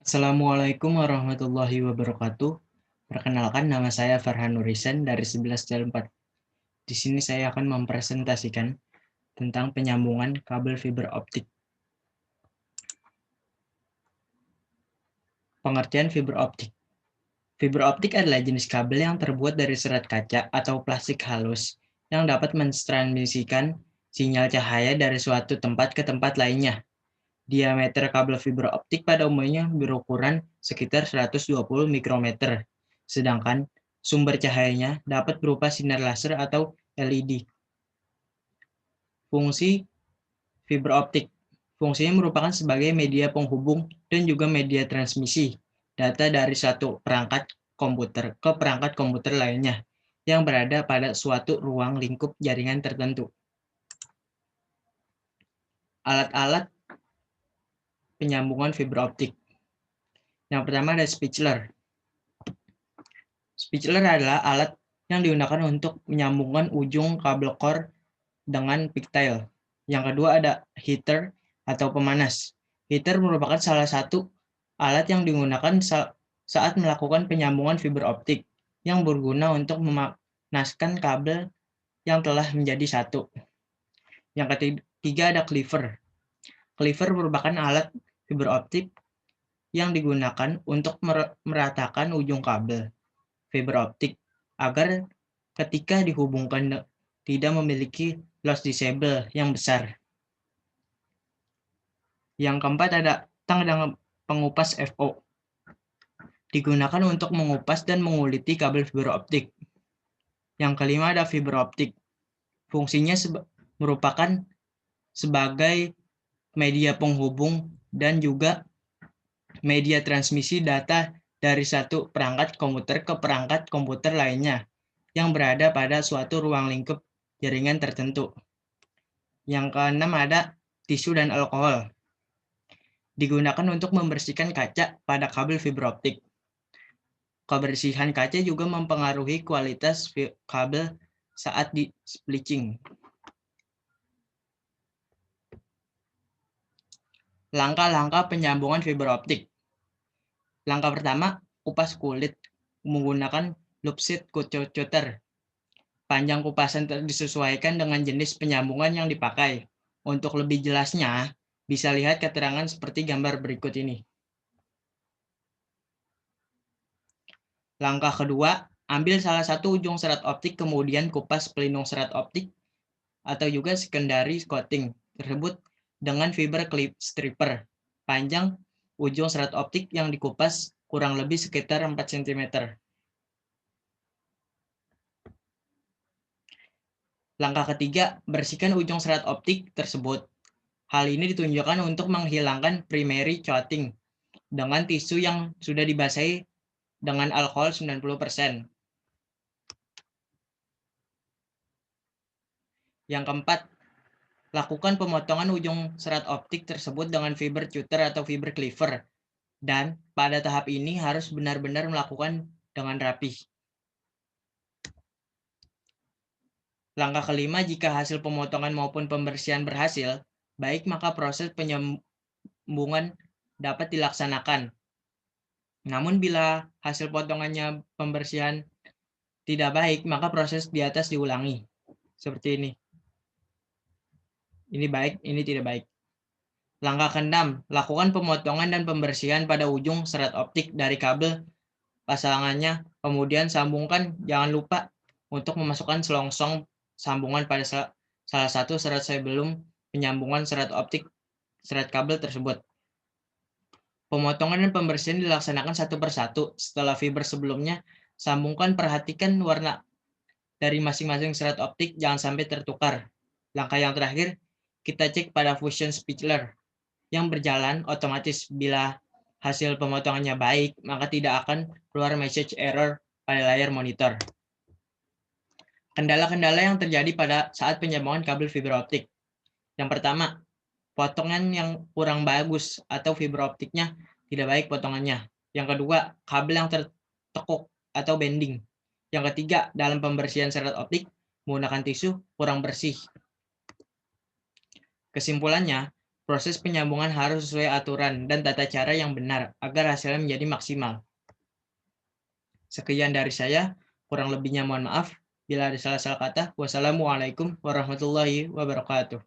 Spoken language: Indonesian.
Assalamualaikum warahmatullahi wabarakatuh. Perkenalkan, nama saya Farhan Nurisan dari 11 4. Di sini saya akan mempresentasikan tentang penyambungan kabel fiber optik. Pengertian fiber optik. Fiber optik adalah jenis kabel yang terbuat dari serat kaca atau plastik halus yang dapat mentransmisikan sinyal cahaya dari suatu tempat ke tempat lainnya. Diameter kabel fiber optik pada umumnya berukuran sekitar 120 mikrometer, sedangkan sumber cahayanya dapat berupa sinar laser atau LED. Fungsi fiber optik. Fungsinya merupakan sebagai media penghubung dan juga media transmisi data dari satu perangkat komputer ke perangkat komputer lainnya yang berada pada suatu ruang lingkup jaringan tertentu. Alat-alat penyambungan fiber optik. Yang pertama ada spitchler. Spitchler adalah alat yang digunakan untuk menyambungkan ujung kabel core dengan pigtail. Yang kedua ada heater atau pemanas. Heater merupakan salah satu alat yang digunakan saat melakukan penyambungan fiber optik yang berguna untuk memanaskan kabel yang telah menjadi satu. Yang ketiga ada cleaver. Cleaver merupakan alat fiber optik yang digunakan untuk meratakan ujung kabel fiber optik agar ketika dihubungkan tidak memiliki loss disable yang besar. Yang keempat ada tang dengan pengupas FO. Digunakan untuk mengupas dan menguliti kabel fiber optik. Yang kelima ada fiber optik. Fungsinya merupakan sebagai media penghubung dan juga media transmisi data dari satu perangkat komputer ke perangkat komputer lainnya yang berada pada suatu ruang lingkup jaringan tertentu. Yang keenam ada tisu dan alkohol. Digunakan untuk membersihkan kaca pada kabel fiber optik. Kebersihan kaca juga mempengaruhi kualitas kabel saat di bleaching. Langkah-langkah penyambungan fiber optik. Langkah pertama, kupas kulit menggunakan loop sheet cutter. Panjang kupasan disesuaikan dengan jenis penyambungan yang dipakai. Untuk lebih jelasnya, bisa lihat keterangan seperti gambar berikut ini. Langkah kedua, ambil salah satu ujung serat optik kemudian kupas pelindung serat optik atau juga secondary coating tersebut dengan fiber clip stripper. Panjang ujung serat optik yang dikupas kurang lebih sekitar 4 cm. Langkah ketiga, bersihkan ujung serat optik tersebut. Hal ini ditunjukkan untuk menghilangkan primary coating dengan tisu yang sudah dibasahi dengan alkohol 90%. Yang keempat, lakukan pemotongan ujung serat optik tersebut dengan fiber cutter atau fiber cleaver. Dan pada tahap ini harus benar-benar melakukan dengan rapih. Langkah kelima, jika hasil pemotongan maupun pembersihan berhasil, baik maka proses penyambungan dapat dilaksanakan. Namun bila hasil potongannya pembersihan tidak baik, maka proses di atas diulangi. Seperti ini. Ini baik, ini tidak baik. Langkah keenam, lakukan pemotongan dan pembersihan pada ujung serat optik dari kabel pasangannya. Kemudian sambungkan, jangan lupa untuk memasukkan selongsong sambungan pada salah satu serat sebelum penyambungan serat optik serat kabel tersebut. Pemotongan dan pembersihan dilaksanakan satu persatu. Setelah fiber sebelumnya, sambungkan, perhatikan warna dari masing-masing serat optik, jangan sampai tertukar. Langkah yang terakhir, kita cek pada fusion spitchler yang berjalan otomatis. Bila hasil pemotongannya baik, maka tidak akan keluar message error pada layar monitor. Kendala-kendala yang terjadi pada saat penyambungan kabel fiber optik. Yang pertama, potongan yang kurang bagus atau fiber optiknya tidak baik potongannya. Yang kedua, kabel yang tertekuk atau bending. Yang ketiga, dalam pembersihan serat optik menggunakan tisu kurang bersih. Kesimpulannya, Proses penyambungan harus sesuai aturan dan tata cara yang benar agar hasilnya menjadi maksimal. Sekian dari saya, kurang lebihnya mohon maaf. Bila ada salah-salah kata, wassalamualaikum warahmatullahi wabarakatuh.